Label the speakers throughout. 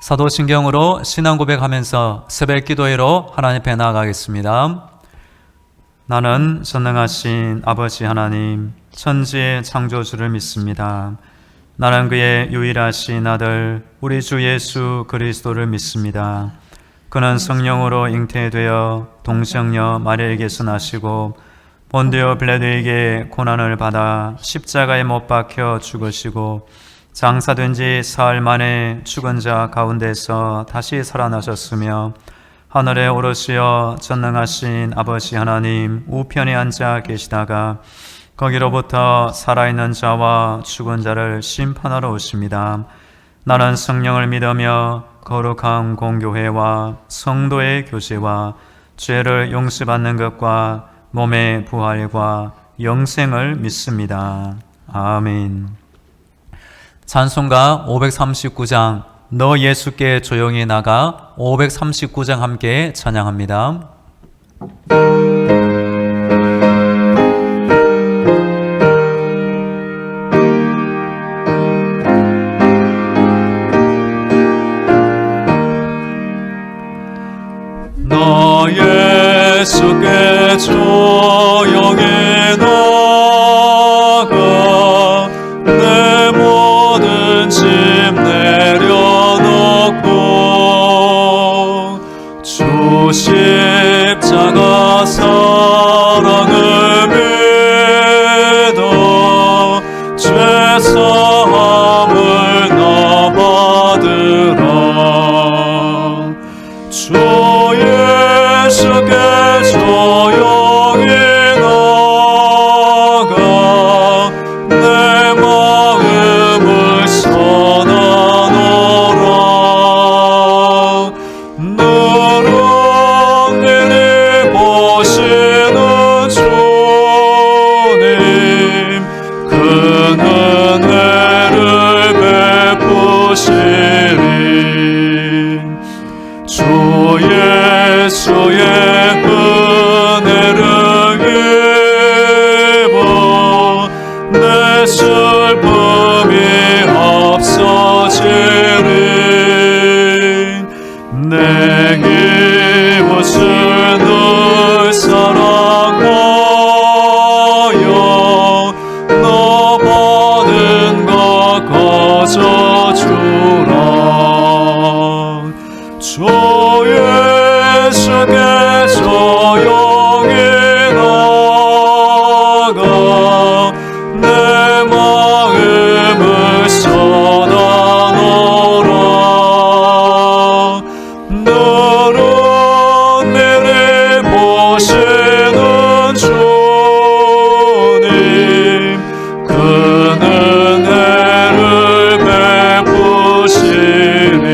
Speaker 1: 사도신경으로 신앙 고백하면서 새벽 기도회로 하나님 앞에 나아가겠습니다. 나는 전능하신 아버지 하나님, 천지의 창조주를 믿습니다. 나는 그의 유일하신 아들 우리 주 예수 그리스도를 믿습니다. 그는 성령으로 잉태되어 동정녀 마리아에게서 나시고 본디오 빌라도에게 고난을 받아 십자가에 못 박혀 죽으시고 장사된 지 사흘 만에 죽은 자 가운데서 다시 살아나셨으며 하늘에 오르시어 전능하신 아버지 하나님 우편에 앉아 계시다가 거기로부터 살아있는 자와 죽은 자를 심판하러 오십니다. 나는 성령을 믿으며 거룩한 공교회와 성도의 교제와 죄를 용서받는 것과 몸의 부활과 영생을 믿습니다. 아멘. 찬송가 539장 너 예수께 조용히 나가 539장 함께 찬양합니다.
Speaker 2: 너 예수께 조용히 나가 내 모든 짐 내려놓고 주 십자가 사랑을 믿어 죄사함을 나 받으라. 주 예수께 조용히 나가 내 마음을 전하노라. 너를 미리 보시는 주님 그 은혜를 베푸시리. 주 예수의 은혜를 입어 내 슬픔이 없어지리. 내 이웃을 늘 사랑하여 너 받은 것 거저주라. 주 예수께 조용히 나가 내 마음을 쏟아놓으라. 너를 미리 보시는 주님 그 은혜를 베푸시리.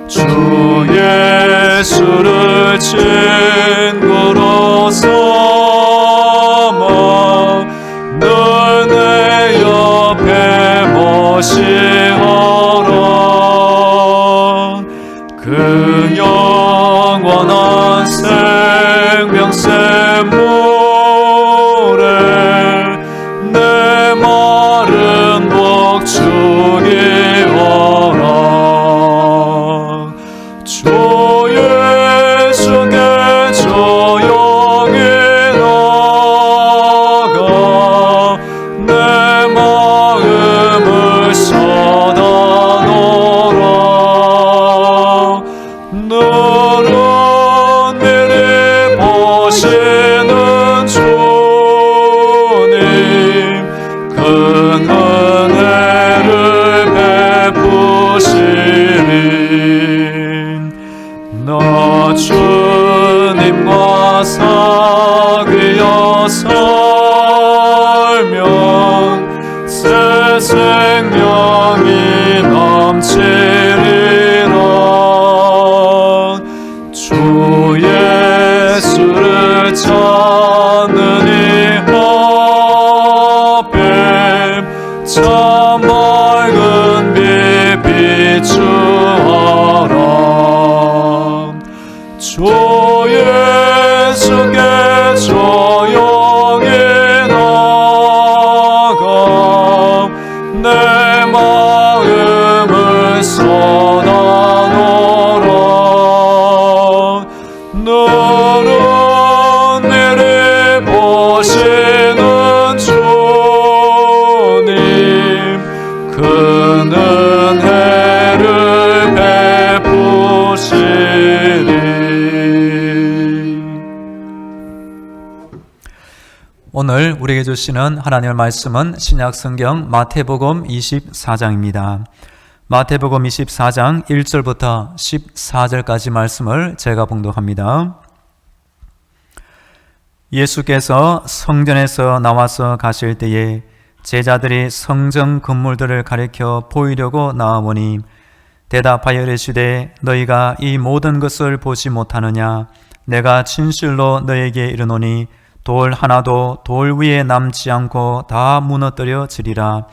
Speaker 2: 주 예수를 친구로 삼아 늘 내 옆에 모시어라. 그 영원한 생명샘 물에 내 마른 목 죽이어라. 주 예수께 조용히 나가 내 마음을 쏟아놓으라. 너를 미리 보시는 주님 그 은혜를 베푸시리. 너 주님과 사귀어 살면 새 생명이 넘치리라. 주 예수를 찾는 이 앞에 참 맑은 빛 비추어라. 주 예수께 조용히 나가 내 마음을 쏟아놓으라. 큰 은혜를 베푸시리.
Speaker 1: 오늘 우리에게 주시는 하나님의 말씀은 신약성경 마태복음 24장입니다. 마태복음 24장 1절부터 14절까지 말씀을 제가 봉독합니다. 예수께서 성전에서 나와서 가실 때에 제자들이 성전 건물들을 가리켜 보이려고 나아오니 대답하여 이르시되 너희가 이 모든 것을 보지 못하느냐? 내가 진실로 너희에게 이르노니 돌 하나도 돌 위에 남지 않고 다 무너뜨려지리라.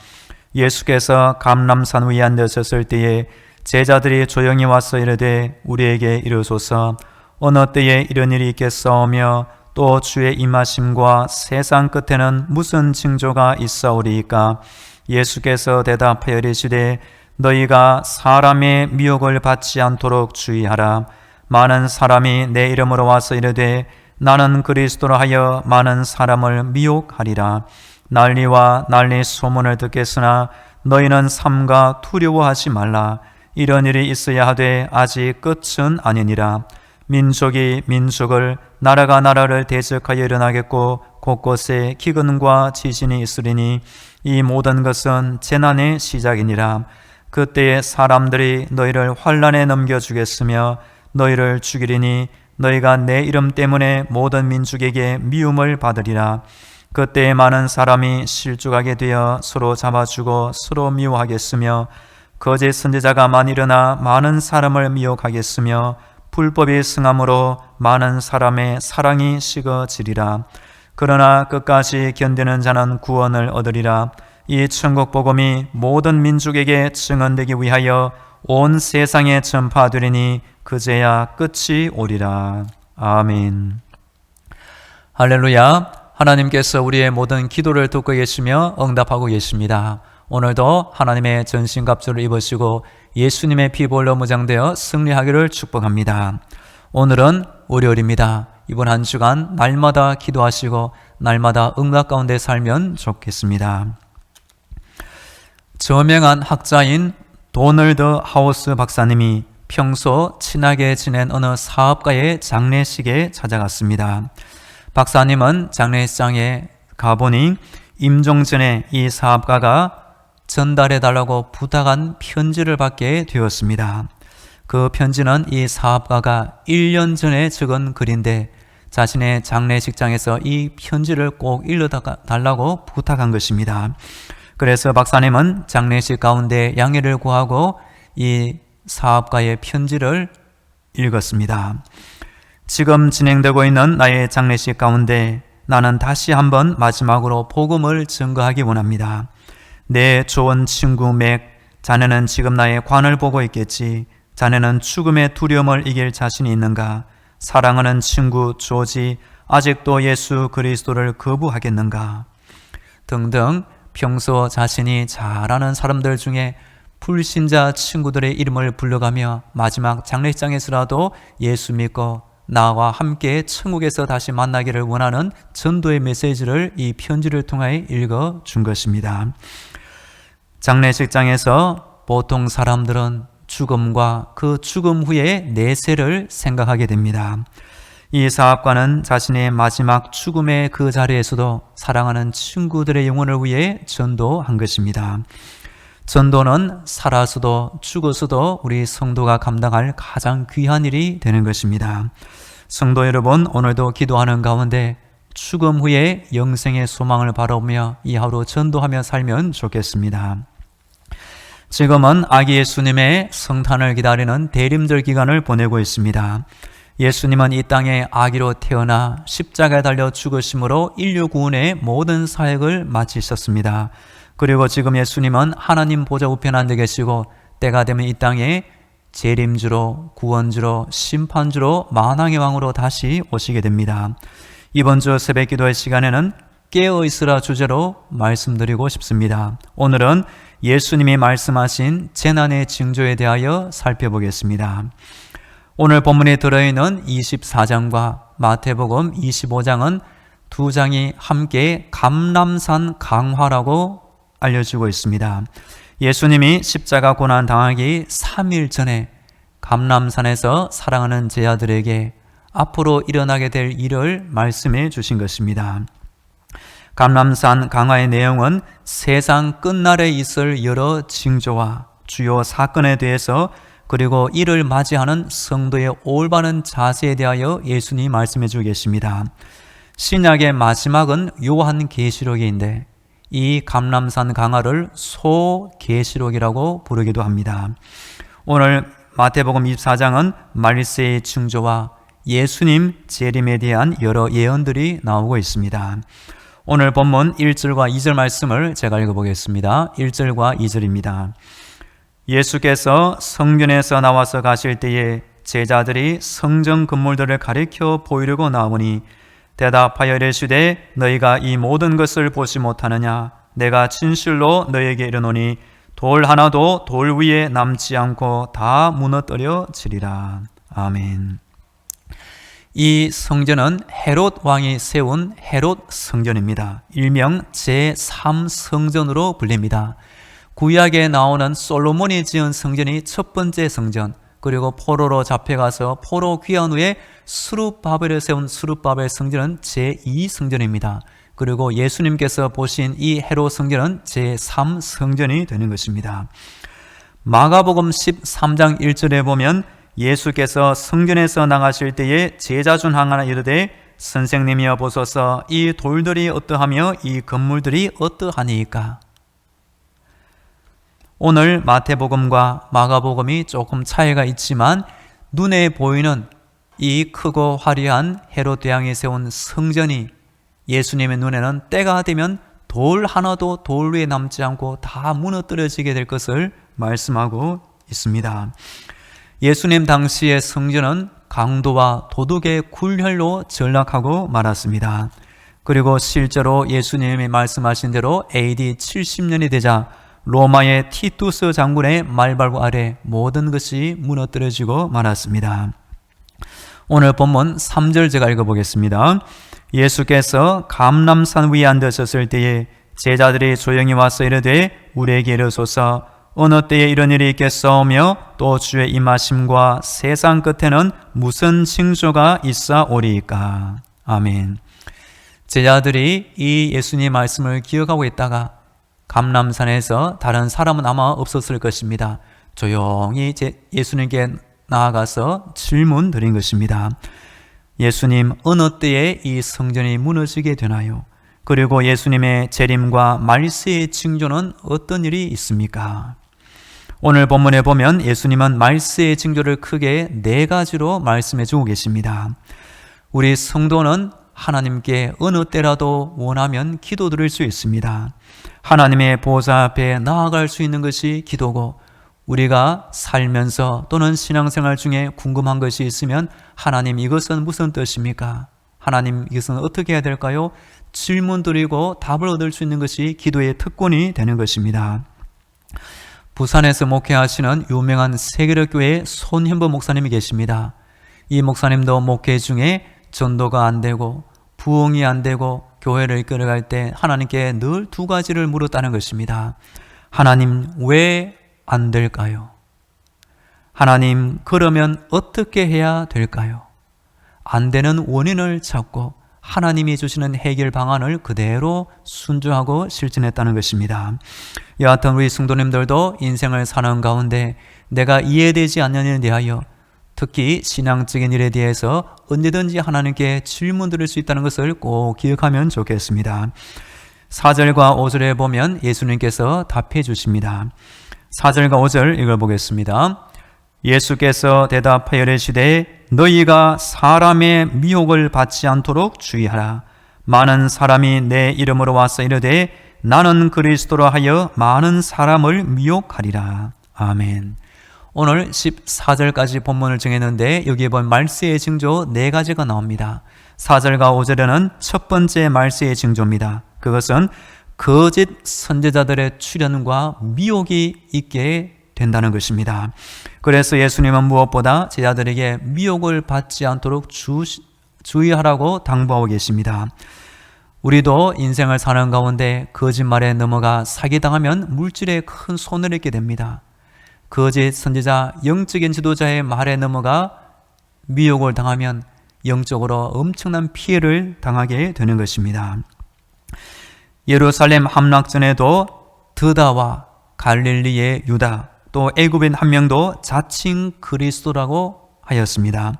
Speaker 1: 예수께서 감람산 위에 앉으셨을 때에 제자들이 조용히 와서 이르되 우리에게 이르소서 어느 때에 이런 일이 있겠사오며 또 주의 임하심과 세상 끝에는 무슨 징조가 있사오리이까? 예수께서 대답하여 이르시되 너희가 사람의 미혹을 받지 않도록 주의하라. 많은 사람이 내 이름으로 와서 이르되 나는 그리스도라 하여 많은 사람을 미혹하리라. 난리와 난리 소문을 듣겠으나 너희는 삼가 두려워하지 말라. 이런 일이 있어야 하되 아직 끝은 아니니라. 민족이 민족을 나라가 나라를 대적하여 일어나겠고 곳곳에 기근과 지진이 있으리니 이 모든 것은 재난의 시작이니라. 그때에 사람들이 너희를 환난에 넘겨주겠으며 너희를 죽이리니 너희가 내 이름 때문에 모든 민족에게 미움을 받으리라. 그때에 많은 사람이 실족하게 되어 서로 잡아주고 서로 미워하겠으며 거짓 선지자가 많이 일어나 많은 사람을 미혹하겠으며 불법이 승함으로 많은 사람의 사랑이 식어지리라. 그러나 끝까지 견디는 자는 구원을 얻으리라. 이 천국 복음이 모든 민족에게 증언되기 위하여 온 세상에 전파되리니 그제야 끝이 오리라. 아멘. 할렐루야. 하나님께서 우리의 모든 기도를 듣고 계시며 응답하고 계십니다. 오늘도 하나님의 전신갑주를 입으시고 예수님의 피볼로 무장되어 승리하기를 축복합니다. 오늘은 월요일입니다. 이번 한 주간 날마다 기도하시고 날마다 응답 가운데 살면 좋겠습니다. 저명한 학자인 도널드 하우스 박사님이 평소 친하게 지낸 어느 사업가의 장례식에 찾아갔습니다. 박사님은 장례식장에 가보니 임종 전에 이 사업가가 전달해달라고 부탁한 편지를 받게 되었습니다. 그 편지는 이 사업가가 1년 전에 적은 글인데 자신의 장례식장에서 이 편지를 꼭 읽어달라고 부탁한 것입니다. 그래서 박사님은 장례식 가운데 양해를 구하고 이 사업가의 편지를 읽었습니다. 지금 진행되고 있는 나의 장례식 가운데 나는 다시 한번 마지막으로 복음을 증거하기 원합니다. 내 좋은 친구 맥, 자네는 지금 나의 관을 보고 있겠지. 자네는 죽음의 두려움을 이길 자신이 있는가? 사랑하는 친구 조지, 아직도 예수 그리스도를 거부하겠는가? 등등 평소 자신이 잘 아는 사람들 중에 불신자 친구들의 이름을 불러가며 마지막 장례식장에서라도 예수 믿고 나와 함께 천국에서 다시 만나기를 원하는 전도의 메시지를 이 편지를 통해 읽어준 것입니다. 장례식장에서 보통 사람들은 죽음과 그 죽음 후의 내세를 생각하게 됩니다. 이 사업가는 자신의 마지막 죽음의 그 자리에서도 사랑하는 친구들의 영혼을 위해 전도한 것입니다. 전도는 살아서도 죽어서도 우리 성도가 감당할 가장 귀한 일이 되는 것입니다. 성도 여러분, 오늘도 기도하는 가운데 죽음 후에 영생의 소망을 바라보며 이 하루 전도하며 살면 좋겠습니다. 지금은 아기 예수님의 성탄을 기다리는 대림절 기간을 보내고 있습니다. 예수님은 이 땅에 아기로 태어나 십자가에 달려 죽으심으로 인류 구원의 모든 사역을 마치셨습니다. 그리고 지금 예수님은 하나님 보좌 우편에 앉아 계시고 때가 되면 이 땅에 재림주로, 구원주로, 심판주로, 만왕의 왕으로 다시 오시게 됩니다. 이번 주 새벽 기도의 시간에는 깨어있으라 주제로 말씀드리고 싶습니다. 오늘은 예수님이 말씀하신 재난의 징조에 대하여 살펴보겠습니다. 오늘 본문에 들어있는 24장과 마태복음 25장은 두 장이 함께 감람산 강화라고 알려지고 있습니다. 예수님이 십자가 고난 당하기 3일 전에 감람산에서 사랑하는 제자들에게 앞으로 일어나게 될 일을 말씀해 주신 것입니다. 감람산 강화의 내용은 세상 끝날에 있을 여러 징조와 주요 사건에 대해서 그리고 이를 맞이하는 성도의 올바른 자세에 대하여 예수님이 말씀해 주고 계십니다. 신약의 마지막은 요한계시록인데 이 감람산 강화를 소계시록이라고 부르기도 합니다. 오늘 마태복음 24장은 말세의 징조와 예수님 재림에 대한 여러 예언들이 나오고 있습니다. 오늘 본문 1절과 2절 말씀을 제가 읽어보겠습니다. 1절과 2절입니다. 예수께서 성전에서 나와서 가실 때에 제자들이 성전 건물들을 가리켜 보이려고 나오니 대답하여 이르시되 너희가 이 모든 것을 보지 못하느냐? 내가 진실로 너희에게 이르노니 돌 하나도 돌 위에 남지 않고 다 무너뜨려지리라. 아멘. 이 성전은 헤롯 왕이 세운 헤롯 성전입니다. 일명 제3성전으로 불립니다. 구약에 나오는 솔로몬이 지은 성전이 첫 번째 성전, 그리고 포로로 잡혀가서 포로 귀환 후에 스룹바벨에 세운 스룹바벨 성전은 제2성전입니다. 그리고 예수님께서 보신 이 헤롯 성전은 제3성전이 되는 것입니다. 마가복음 13장 1절에 보면 예수께서 성전에서 나가실 때에 제자 중 하나가 이르되 선생님이여 보소서 이 돌들이 어떠하며 이 건물들이 어떠하니이까. 오늘 마태복음과 마가복음이 조금 차이가 있지만 눈에 보이는 이 크고 화려한 헤롯 대왕이 세운 성전이 예수님의 눈에는 때가 되면 돌 하나도 돌 위에 남지 않고 다 무너뜨려지게 될 것을 말씀하고 있습니다. 예수님 당시의 성전은 강도와 도둑의 굴혈로 전락하고 말았습니다. 그리고 실제로 예수님이 말씀하신 대로 AD 70년이 되자 로마의 티투스 장군의 말발부 아래 모든 것이 무너뜨려지고 말았습니다. 오늘 본문 3절 제가 읽어보겠습니다. 예수께서 감람산 위에 앉으셨을 때에 제자들이 조용히 와서 이르되 우리에게 이르소서 어느 때에 이런 일이 있겠사오며 또 주의 임하심과 세상 끝에는 무슨 징조가 있사오리이까. 아멘. 제자들이 이 예수님 말씀을 기억하고 있다가 감람산에서 다른 사람은 아마 없었을 것입니다. 조용히 예수님께 나아가서 질문 드린 것입니다. 예수님, 어느 때에 이 성전이 무너지게 되나요? 그리고 예수님의 재림과 말세의 징조는 어떤 일이 있습니까? 오늘 본문에 보면 예수님은 말세의 징조를 크게 4가지로 말씀해 주고 계십니다. 우리 성도는 하나님께 어느 때라도 원하면 기도드릴 수 있습니다. 하나님의 보좌 앞에 나아갈 수 있는 것이 기도고, 우리가 살면서 또는 신앙생활 중에 궁금한 것이 있으면 하나님 이것은 무슨 뜻입니까? 하나님 이것은 어떻게 해야 될까요? 질문 드리고 답을 얻을 수 있는 것이 기도의 특권이 되는 것입니다. 부산에서 목회하시는 유명한 세계력교회 손현보 목사님이 계십니다. 이 목사님도 목회 중에 전도가 안 되고 부흥이 안 되고 교회를 이끌어갈 때 하나님께 늘 2가지를 물었다는 것입니다. 하나님, 왜 안 될까요? 하나님, 그러면 어떻게 해야 될까요? 안 되는 원인을 찾고 하나님이 주시는 해결 방안을 그대로 순종하고 실천했다는 것입니다. 여하튼 우리 성도님들도 인생을 사는 가운데 내가 이해되지 않는 일에 대하여, 특히 신앙적인 일에 대해서 언제든지 하나님께 질문 드릴 수 있다는 것을 꼭 기억하면 좋겠습니다. 4절과 5절에 보면 예수님께서 답해 주십니다. 4절과 5절 읽어보겠습니다. 예수께서 대답하여 이르시되 너희가 사람의 미혹을 받지 않도록 주의하라. 많은 사람이 내 이름으로 와서 이르되 나는 그리스도라 하여 많은 사람을 미혹하리라. 아멘. 오늘 14절까지 본문을 정했는데 여기에 보면 말세의 징조 4가지가 나옵니다. 4절과 5절에는 첫 번째 말세의 징조입니다. 그것은 거짓 선지자들의 출현과 미혹이 있게 된다는 것입니다. 그래서 예수님은 무엇보다 제자들에게 미혹을 받지 않도록 주의하라고 당부하고 계십니다. 우리도 인생을 사는 가운데 거짓말에 넘어가 사기당하면 물질에 큰 손해를 입게 됩니다. 거짓 선지자, 영적인 지도자의 말에 넘어가 미혹을 당하면 영적으로 엄청난 피해를 당하게 되는 것입니다. 예루살렘 함락 전에도 드다와 갈릴리의 유다, 또 애굽인 한 명도 자칭 그리스도라고 하였습니다.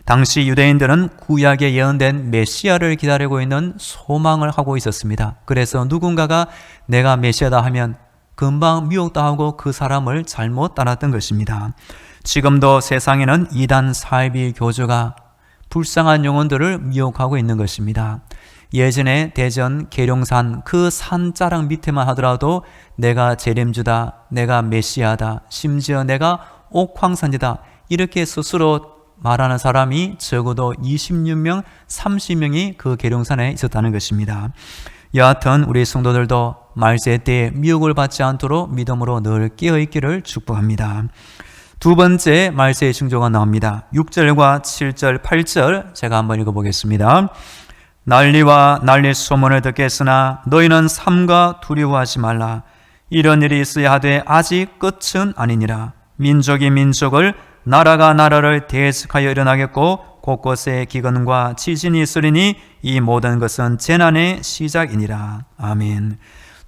Speaker 1: 당시 유대인들은 구약에 예언된 메시아를 기다리고 있는 소망을 하고 있었습니다. 그래서 누군가가 내가 메시아다 하면 금방 미혹당하고 그 사람을 잘못 따랐던 것입니다. 지금도 세상에는 이단 사이비 교주가 불쌍한 영혼들을 미혹하고 있는 것입니다. 예전에 대전 계룡산 그 산자락 밑에만 하더라도 내가 재림주다, 내가 메시아다, 심지어 내가 옥황산지다 이렇게 스스로 말하는 사람이 적어도 26명, 30명이 그 계룡산에 있었다는 것입니다. 여하튼 우리 성도들도 말세 때에 미혹을 받지 않도록 믿음으로 늘 깨어있기를 축복합니다. 두 번째 말세의 징조가 나옵니다. 6절과 7절, 8절 제가 한번 읽어보겠습니다. 난리와 난리 소문을 듣겠으나 너희는 삼가 두려워하지 말라. 이런 일이 있어야 하되 아직 끝은 아니니라. 민족이 민족을, 나라가 나라를 대적하여 일어나겠고 곳곳에 기근과 지진이 있으리니 이 모든 것은 재난의 시작이니라. 아멘.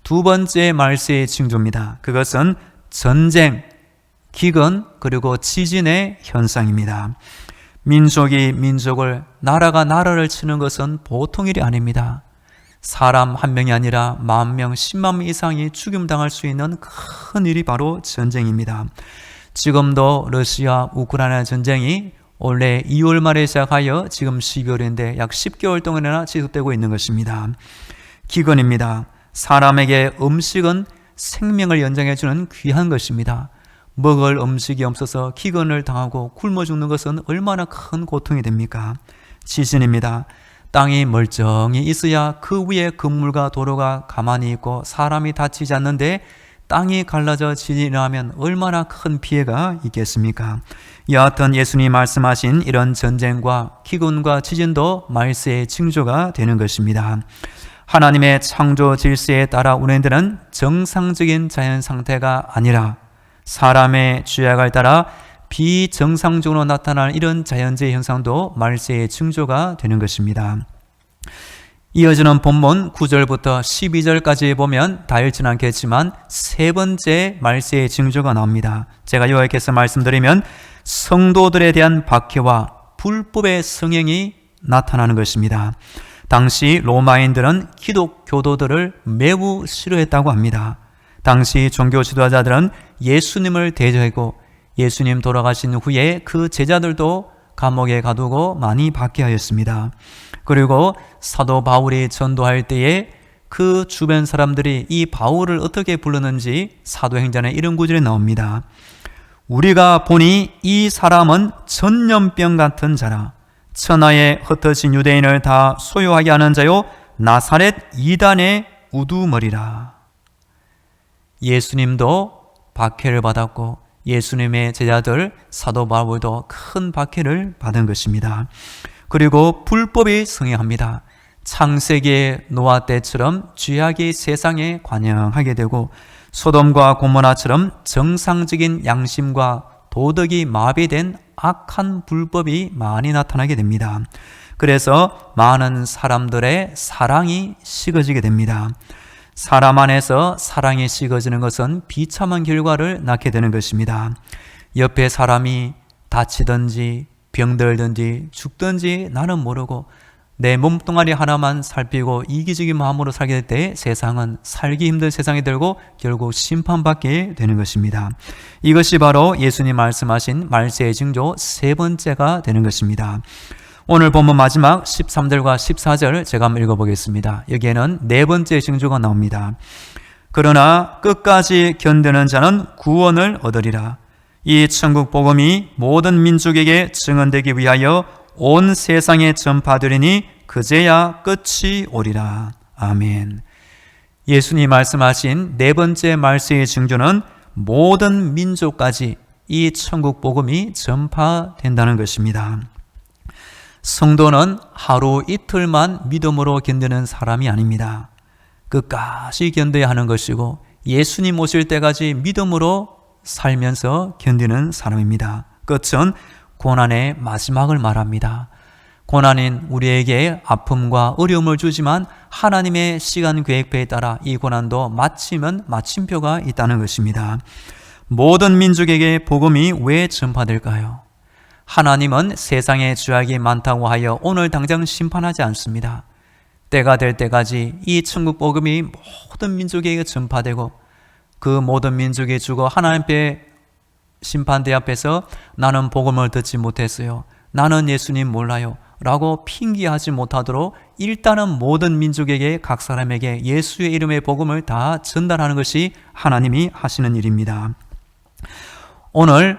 Speaker 1: 두 번째 말세의 징조입니다. 그것은 전쟁, 기근, 그리고 지진의 현상입니다. 민족이 민족을, 나라가 나라를 치는 것은 보통 일이 아닙니다. 사람 한 명이 아니라 10,000명, 10만 명 이상이 죽임당할 수 있는 큰 일이 바로 전쟁입니다. 지금도 러시아 우크라이나 전쟁이 올해 2월 말에 시작하여 지금 12월인데 약 10개월 동안이나 지속되고 있는 것입니다. 기근입니다. 사람에게 음식은 생명을 연장해주는 귀한 것입니다. 먹을 음식이 없어서 기근을 당하고 굶어 죽는 것은 얼마나 큰 고통이 됩니까? 지진입니다. 땅이 멀쩡히 있어야 그 위에 건물과 도로가 가만히 있고 사람이 다치지 않는데 땅이 갈라져 지진이 나면 얼마나 큰 피해가 있겠습니까? 여하튼 예수님이 말씀하신 이런 전쟁과 기근과 지진도 말세의 징조가 되는 것입니다. 하나님의 창조 질서에 따라 운행되는 정상적인 자연 상태가 아니라 사람의 죄악을 따라 비정상적으로 나타나는 이런 자연재해 현상도 말세의 징조가 되는 것입니다. 이어지는 본문 9절부터 12절까지 보면 다 읽지는 않겠지만 세 번째 말세의 징조가 나옵니다. 제가 요약해서 말씀드리면 성도들에 대한 박해와 불법의 성행이 나타나는 것입니다. 당시 로마인들은 기독교도들을 매우 싫어했다고 합니다. 당시 종교 지도자들은 예수님을 대적하고 예수님 돌아가신 후에 그 제자들도 감옥에 가두고 많이 박해하였습니다. 그리고 사도 바울이 전도할 때에 그 주변 사람들이 이 바울을 어떻게 부르는지 사도행전에 이런 구절이 나옵니다. 우리가 보니 이 사람은 전염병 같은 자라. 천하에 흩어진 유대인을 다 소유하게 하는 자요 나사렛 이단의 우두머리라. 예수님도 박해를 받았고 예수님의 제자들 사도 바울도 큰 박해를 받은 것입니다. 그리고 불법이 성행합니다. 창세기의 노아 때처럼 죄악이 세상에 관영하게 되고 소돔과 고모라처럼 정상적인 양심과 도덕이 마비된 악한 불법이 많이 나타나게 됩니다. 그래서 많은 사람들의 사랑이 식어지게 됩니다. 사람 안에서 사랑이 식어지는 것은 비참한 결과를 낳게 되는 것입니다. 옆에 사람이 다치든지 병들든지 죽든지 나는 모르고 내 몸뚱아리 하나만 살피고 이기적인 마음으로 살게 될 때 세상은 살기 힘든 세상이 되고 결국 심판받게 되는 것입니다. 이것이 바로 예수님 말씀하신 말세의 징조 세 번째가 되는 것입니다. 오늘 본문 마지막 13절과 14절 제가 한번 읽어보겠습니다. 여기에는 네 번째 징조가 나옵니다. 그러나 끝까지 견디는 자는 구원을 얻으리라. 이 천국 복음이 모든 민족에게 증언되기 위하여 온 세상에 전파되리니 그제야 끝이 오리라. 아멘. 예수님 말씀하신 네 번째 말세의 징조는 모든 민족까지 이 천국 복음이 전파된다는 것입니다. 성도는 하루 이틀만 믿음으로 견디는 사람이 아닙니다. 끝까지 견뎌야 하는 것이고 예수님 오실 때까지 믿음으로 살면서 견디는 사람입니다. 끝은 고난의 마지막을 말합니다. 고난은 우리에게 아픔과 어려움을 주지만 하나님의 시간 계획표에 따라 이 고난도 마침은 마침표가 있다는 것입니다. 모든 민족에게 복음이 왜 전파될까요? 하나님은 세상에 죄악이 많다고 하여 오늘 당장 심판하지 않습니다. 때가 될 때까지 이 천국 복음이 모든 민족에게 전파되고 그 모든 민족이 죽어 하나님의 심판대 앞에서 나는 복음을 듣지 못했어요, 나는 예수님 몰라요 라고 핑계하지 못하도록 일단은 모든 민족에게 각 사람에게 예수의 이름의 복음을 다 전달하는 것이 하나님이 하시는 일입니다. 오늘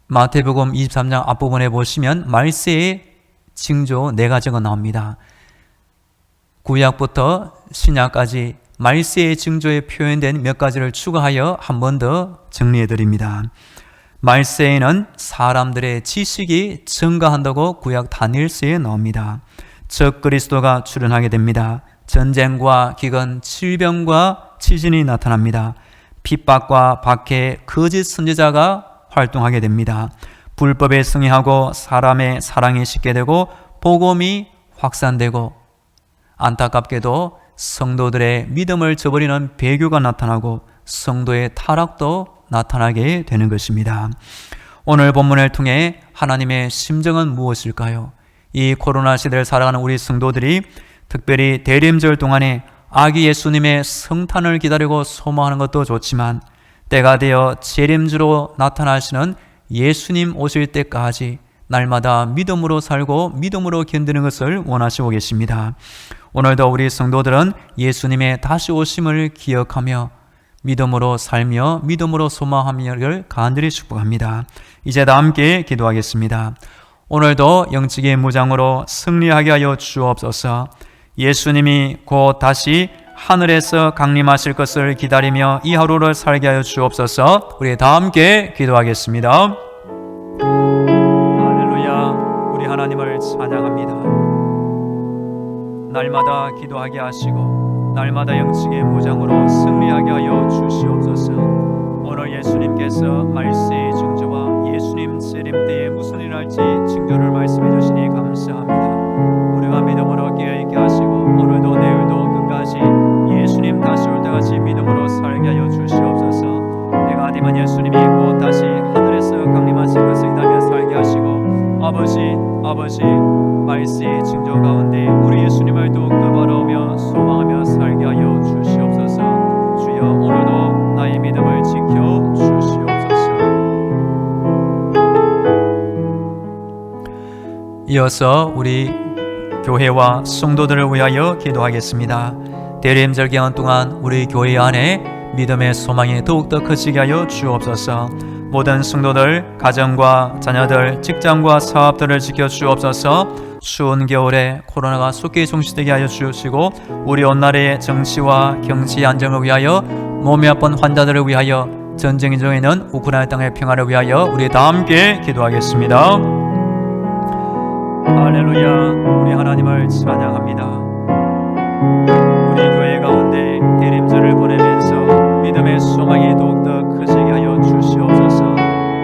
Speaker 1: 마태복음 23장 앞부분에 보시면 말세의 징조 4가지가 나옵니다. 구약부터 신약까지 말세의 징조에 표현된 몇 가지를 추가하여 한 번 더 정리해 드립니다. 말세에는 사람들의 지식이 증가한다고 구약 다니엘서에 나옵니다. 적 그리스도가 출현하게 됩니다. 전쟁과 기근, 질병과 지진이 나타납니다. 핍박과 박해, 거짓 선지자가 활동하게 됩니다. 불법에 승리하고 사람의 사랑에 식게 되고 복음이 확산되고 안타깝게도 성도들의 믿음을 저버리는 배교가 나타나고 성도의 타락도 나타나게 되는 것입니다. 오늘 본문을 통해 하나님의 심정은 무엇일까요? 이 코로나 시대를 살아가는 우리 성도들이 특별히 대림절 동안에 아기 예수님의 성탄을 기다리고 소망하는 것도 좋지만 때가 되어 재림주로 나타나시는 예수님 오실 때까지 날마다 믿음으로 살고 믿음으로 견디는 것을 원하시고 계십니다. 오늘도 우리 성도들은 예수님의 다시 오심을 기억하며 믿음으로 살며 믿음으로 소망하기를 간절히 축복합니다. 이제 다 함께 기도하겠습니다. 오늘도 영적인 무장으로 승리하게 하여 주옵소서. 예수님이 곧 다시 하늘에서 강림하실 것을 기다리며 이 하루를 살게 하여 주옵소서. 우리 다 함께 기도하겠습니다. 할렐루야. 우리 하나님을 찬양합니다. 날마다 기도하게 하시고 날마다 영적인 무장으로 승리하게 하여 주시옵소서. 오늘 예수님께서 말세의 징조와 예수님 재림 때에 무슨 일 할지 징조를 말씀해 주시니 감사합니다. 우리가 믿음으로 깨어있게 하시고 오늘도 내일도 끝까지 예수님 다시 올 때까지 믿음으로 살게 하여 주시옵소서. 내가 아니면 예수님이 곧 다시 하늘에서 강림하실 것을 기다려 살게 하시고 아버지 말세의 징조 가운데 우리 예수님을 더욱더 바라보며 소망하며 살게 하여 주시옵소서. 주여 오늘도 나의 믿음을 지켜 주시옵소서. 이어서 우리 교회와 성도들을 위하여 기도하겠습니다. 대림절 기간 동안 우리 교회 안에 믿음의 소망이 더욱더 커지게 하여 주옵소서. 모든 성도들, 가정과 자녀들, 직장과 사업들을 지켜 주옵소서. 추운 겨울에 코로나가 속히 종식되게 하여 주시고 우리 온 나라의 정치와 경치 안정을 위하여 몸이 아픈 환자들을 위하여 전쟁 중에 있는 우크라이나 땅의 평화를 위하여 우리 다 함께 기도하겠습니다. 할렐루야. 우리 하나님을 찬양합니다. 우리 교회 가운데 대림절을 보내면서 믿음의 소망이 더욱더 커지게 하여 주시옵소서.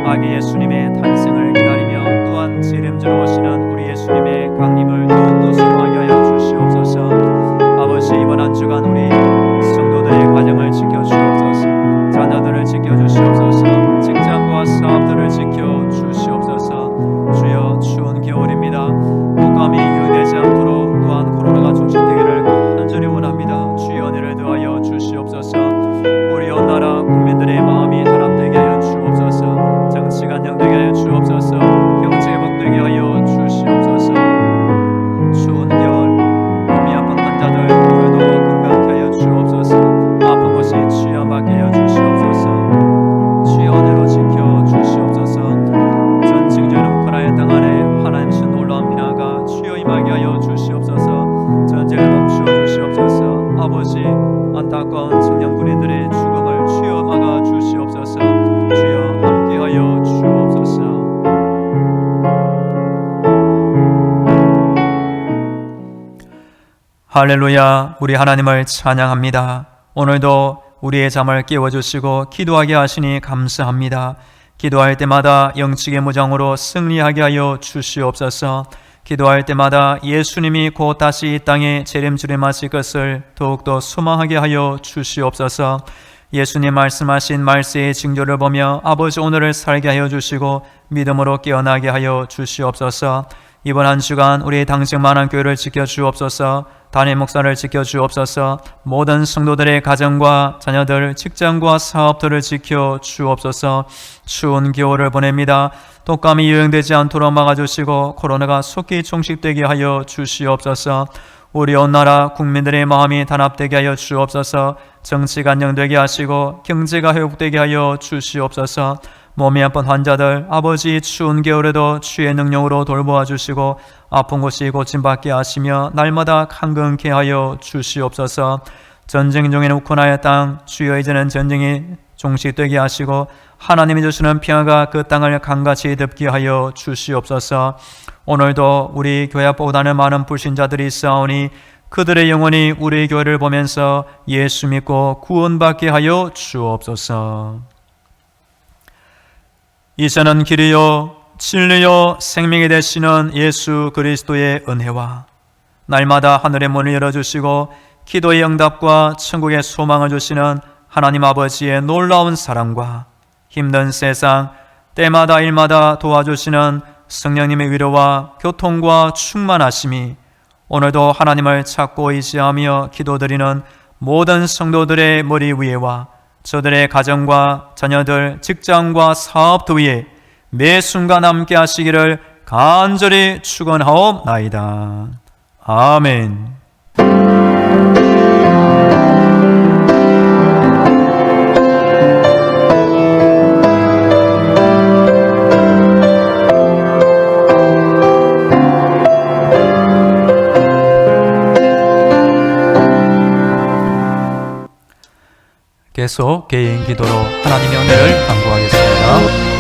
Speaker 1: 아기 예수님의 탄생을 기다리며 또한 재림주로 오시는 우리 예수님의 강림을 더욱더 소망하게 하여 주시옵소서. 아버지, 이번 한 주간 우리 성도들의 가정을 지켜주옵소서. 자녀들을 지켜주시옵소서. 직장과 사업들을 지켜주시옵소서. 주여, 추운 겨울입니다. 독감이 유행되지 않도록 또한 코로나가 종식되기를 간절히 원합니다. 주여, 은혜를 더하여 주시옵소서. 우리 온 나라 국민들 할렐루야, 우리 하나님을 찬양합니다. 오늘도 우리의 잠을 깨워주시고 기도하게 하시니 감사합니다. 기도할 때마다 영적의 무장으로 승리하게 하여 주시옵소서. 기도할 때마다 예수님이 곧 다시 이 땅에 재림주림하실 것을 더욱더 소망하게 하여 주시옵소서. 예수님 말씀하신 말세의 징조를 보며 아버지 오늘을 살게 하여 주시고 믿음으로 깨어나게 하여 주시옵소서. 이번 한 주간 우리 당직만한 교회를 지켜주옵소서. 단임 목사를 지켜주옵소서. 모든 성도들의 가정과 자녀들, 직장과 사업들을 지켜주옵소서. 추운 겨울을 보냅니다. 독감이 유행되지 않도록 막아주시고 코로나가 속히 종식되게 하여 주시옵소서. 우리 온 나라 국민들의 마음이 단합되게 하여 주옵소서. 정치가 안정되게 하시고 경제가 회복되게 하여 주시옵소서. 몸이 아픈 환자들 아버지 추운 겨울에도 주의 능력으로 돌보아 주시고 아픈 곳이 고침받게 하시며 날마다 강건케 하여 주시옵소서. 전쟁 중에는 우크라이나 땅 주여 이제는 전쟁이 종식되게 하시고 하나님이 주시는 평화가 그 땅을 강같이 덮게 하여 주시옵소서. 오늘도 우리 교회 앞보다는 많은 불신자들이 있사오니 그들의 영혼이 우리 교회를 보면서 예수 믿고 구원받게 하여 주옵소서. 이제는 길이요 진리요 생명이 되시는 예수 그리스도의 은혜와 날마다 하늘의 문을 열어주시고 기도의 응답과 천국의 소망을 주시는 하나님 아버지의 놀라운 사랑과 힘든 세상 때마다 일마다 도와주시는 성령님의 위로와 교통과 충만하심이 오늘도 하나님을 찾고 의지하며 기도드리는 모든 성도들의 머리 위에와 저들의 가정과 자녀들, 직장과 사업도 위에 매 순간 함께 하시기를 간절히 축원하옵나이다. 아멘. 계속 개인 기도로 하나님의 은혜를 간구하겠습니다.